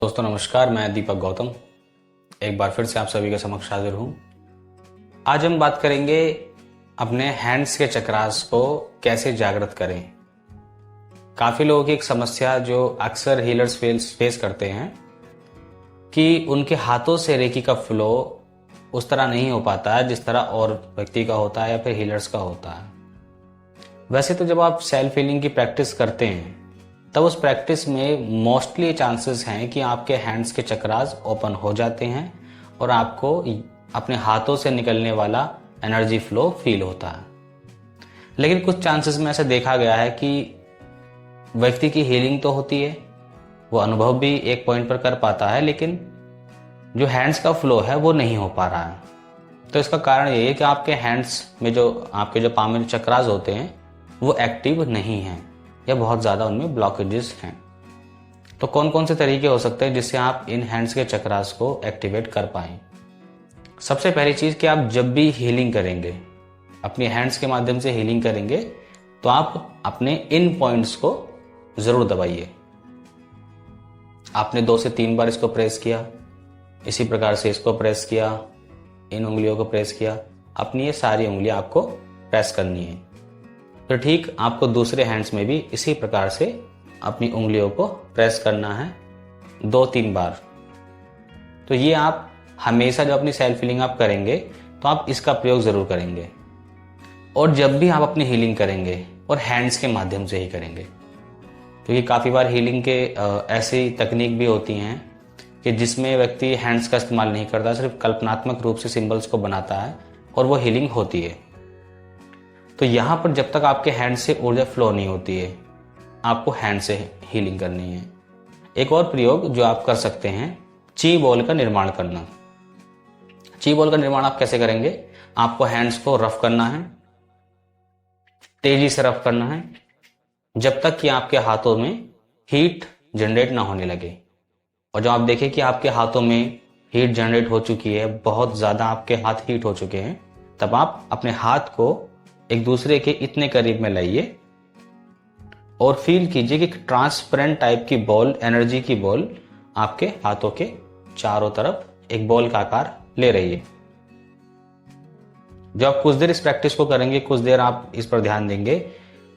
दोस्तों नमस्कार, मैं दीपक गौतम एक बार फिर से आप सभी के समक्ष हाजिर हूँ। आज हम बात करेंगे अपने हैंड्स के चक्रास को कैसे जागृत करें। काफ़ी लोगों की एक समस्या जो अक्सर हीलर्स फेस करते हैं कि उनके हाथों से रेकी का फ्लो उस तरह नहीं हो पाता है जिस तरह और व्यक्ति का होता है या फिर हीलर्स का होता है। वैसे तो जब आप सेल्फ हीलिंग की प्रैक्टिस करते हैं तब उस प्रैक्टिस में मोस्टली चांसेस हैं कि आपके हैंड्स के चक्रास ओपन हो जाते हैं और आपको अपने हाथों से निकलने वाला एनर्जी फ्लो फील होता है। लेकिन कुछ चांसेस में ऐसा देखा गया है कि व्यक्ति की हीलिंग तो होती है, वो अनुभव भी एक पॉइंट पर कर पाता है, लेकिन जो हैंड्स का फ्लो है वो नहीं हो पा रहा है। तो इसका कारण ये है कि आपके हैंड्स में जो पाम में चक्रास होते हैं वो एक्टिव नहीं हैं या बहुत ज़्यादा उनमें ब्लॉकेजेस हैं। तो कौन कौन से तरीके हो सकते हैं जिससे आप इन हैंड्स के चक्रास को एक्टिवेट कर पाएं। सबसे पहली चीज़ कि आप जब भी हीलिंग करेंगे, अपने हैंड्स के माध्यम से हीलिंग करेंगे, तो आप अपने इन पॉइंट्स को ज़रूर दबाइए। आपने 2 से 3 बार इसको प्रेस किया, इसी प्रकार से इसको प्रेस किया, इन उंगलियों को प्रेस किया, अपनी ये सारी उंगलियां आपको प्रेस करनी है। तो ठीक आपको दूसरे हैंड्स में भी इसी प्रकार से अपनी उंगलियों को प्रेस करना है 2-3 बार। तो ये आप हमेशा जब अपनी सेल्फ हीलिंग आप करेंगे तो आप इसका प्रयोग ज़रूर करेंगे। और जब भी आप अपनी हीलिंग करेंगे और हैंड्स के माध्यम से ही करेंगे, क्योंकि काफ़ी बार हीलिंग के ऐसी तकनीक भी होती हैं कि जिसमें व्यक्ति हैंड्स का इस्तेमाल नहीं करता, सिर्फ कल्पनात्मक रूप से सिंबल्स को बनाता है और वो हीलिंग होती है। तो यहाँ पर जब तक आपके हैंड से ऊर्जा फ्लो नहीं होती है, आपको हैंड से हीलिंग करनी है। एक और प्रयोग जो आप कर सकते हैं, ची बॉल का निर्माण करना। ची बॉल का निर्माण आप कैसे करेंगे? आपको हैंड्स को रफ करना है, तेजी से रफ करना है, जब तक कि आपके हाथों में हीट जनरेट ना होने लगे। और जब आप देखें कि आपके हाथों में हीट जनरेट हो चुकी है, बहुत ज़्यादा आपके हाथ हीट हो चुके हैं, तब आप अपने हाथ को एक दूसरे के इतने करीब में लाइए और फील कीजिए कि ट्रांसपेरेंट टाइप की बॉल, एनर्जी की बॉल आपके हाथों के चारों तरफ एक बॉल का आकार ले रही है। जब आप कुछ देर इस प्रैक्टिस को करेंगे, कुछ देर आप इस पर ध्यान देंगे,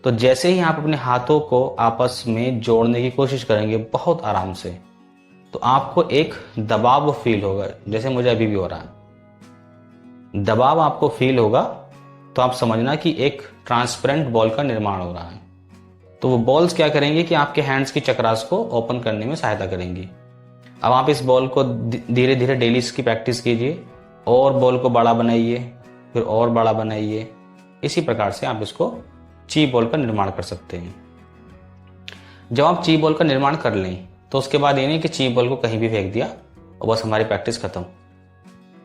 तो जैसे ही आप अपने हाथों को आपस में जोड़ने की कोशिश करेंगे बहुत आराम से, तो आपको एक दबाव फील होगा, जैसे मुझे अभी भी हो रहा है। दबाव आपको फील होगा तो आप समझना कि एक ट्रांसपेरेंट बॉल का निर्माण हो रहा है। तो वो बॉल्स क्या करेंगे कि आपके हैंड्स की चक्रास को ओपन करने में सहायता करेंगी। अब आप इस बॉल को धीरे धीरे डेली इसकी प्रैक्टिस कीजिए और बॉल को बड़ा बनाइए, फिर और बड़ा बनाइए। इसी प्रकार से आप इसको ची बॉल का निर्माण कर सकते हैं। जब आप ची बॉल का निर्माण कर लें तो उसके बाद ये नहीं कि ची बॉल को कहीं भी फेंक दिया और बस हमारी प्रैक्टिस खत्म।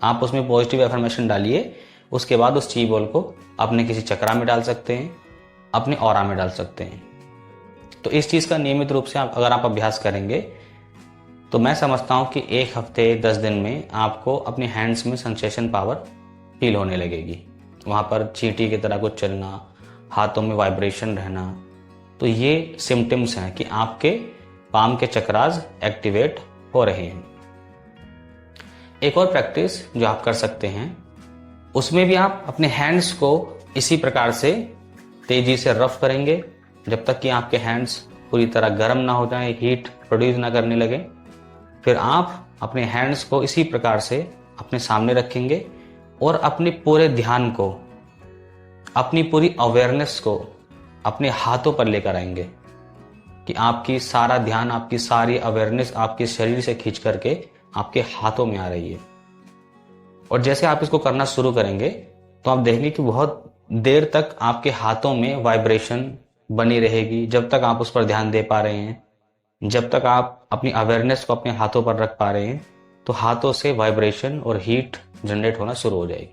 आप उसमें पॉजिटिव एफर्मेशन डालिए। उसके बाद उस ची बॉल को अपने किसी चक्रा में डाल सकते हैं, अपने ऑरा में डाल सकते हैं। तो इस चीज़ का नियमित रूप से अगर आप अभ्यास करेंगे तो मैं समझता हूँ कि 1 हफ्ते 10 दिन में आपको अपने हैंड्स में सेंसेशन पावर फील होने लगेगी। वहाँ पर चींटी की तरह कुछ चलना, हाथों में वाइब्रेशन रहना। तो ये सिम्टम्स हैं कि आपके पाम के चक्रास एक्टिवेट हो रहे हैं। एक और प्रैक्टिस जो आप कर सकते हैं, उसमें भी आप अपने हैंड्स को इसी प्रकार से तेजी से रफ करेंगे जब तक कि आपके हैंड्स पूरी तरह गर्म ना हो जाएं, हीट प्रोड्यूस ना करने लगे। फिर आप अपने हैंड्स को इसी प्रकार से अपने सामने रखेंगे और अपने पूरे ध्यान को, अपनी पूरी अवेयरनेस को अपने हाथों पर लेकर आएंगे कि आपकी सारा ध्यान, आपकी सारी अवेयरनेस आपके शरीर से खींच करके आपके हाथों में आ रही है। और जैसे आप इसको करना शुरू करेंगे तो आप देखेंगे कि बहुत देर तक आपके हाथों में वाइब्रेशन बनी रहेगी। जब तक आप उस पर ध्यान दे पा रहे हैं, जब तक आप अपनी अवेयरनेस को अपने हाथों पर रख पा रहे हैं, तो हाथों से वाइब्रेशन और हीट जनरेट होना शुरू हो जाएगी।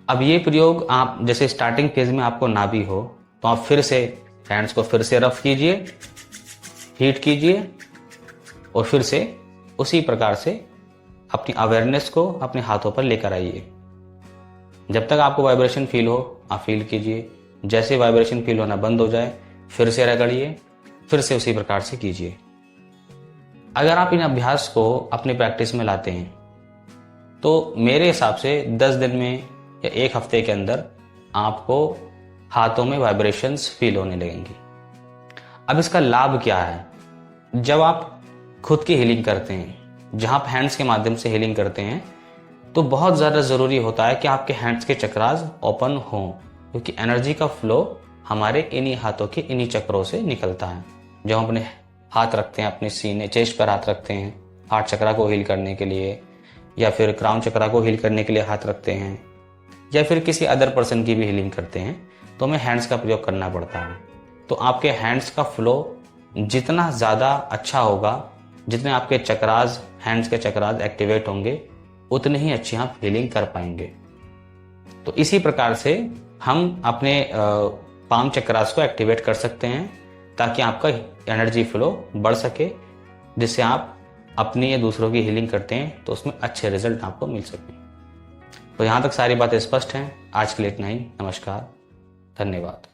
अब ये प्रयोग आप जैसे स्टार्टिंग फेज में आपको ना भी हो तो आप फिर से हैंड्स को फिर से रफ कीजिए, हीट कीजिए और फिर से उसी प्रकार से अपनी अवेयरनेस को अपने हाथों पर लेकर आइए। जब तक आपको वाइब्रेशन फील हो आप फील कीजिए। जैसे वाइब्रेशन फील होना बंद हो जाए फिर से रगड़िए, फिर से उसी प्रकार से कीजिए। अगर आप इन अभ्यास को अपनी प्रैक्टिस में लाते हैं तो मेरे हिसाब से 10 दिन में या एक हफ्ते के अंदर आपको हाथों में वाइब्रेशंस फील होने लगेंगी। अब इसका लाभ क्या है? जब आप खुद की हीलिंग करते हैं, जहां आप हैंड्स के माध्यम से हीलिंग करते हैं, तो बहुत ज़्यादा ज़रूरी होता है कि आपके हैंड्स के चक्रास ओपन हों, क्योंकि एनर्जी का फ्लो हमारे इन्हीं हाथों के इन्हीं चक्रों से निकलता है। जब हम अपने हाथ रखते हैं अपने सीने चेस्ट पर हाथ रखते हैं हार्ट चक्रा को हील करने के लिए, या फिर क्राउन चक्रा को हील करने के लिए हाथ रखते हैं, या फिर किसी अदर पर्सन की भी हीलिंग करते हैं, तो हमें हैंड्स का प्रयोग करना पड़ता है। तो आपके हैंड्स का फ्लो जितना ज़्यादा अच्छा होगा, जितने आपके चक्रास हैंड्स के चक्रास एक्टिवेट होंगे, उतनी ही अच्छी आप हीलिंग कर पाएंगे। तो इसी प्रकार से हम अपने पाम चक्रास को एक्टिवेट कर सकते हैं ताकि आपका एनर्जी फ्लो बढ़ सके, जिससे आप अपनी या दूसरों की हीलिंग करते हैं तो उसमें अच्छे रिजल्ट आपको मिल सकें। तो यहाँ तक सारी बातें स्पष्ट हैं। आज के लिए इतना ही। नमस्कार, धन्यवाद।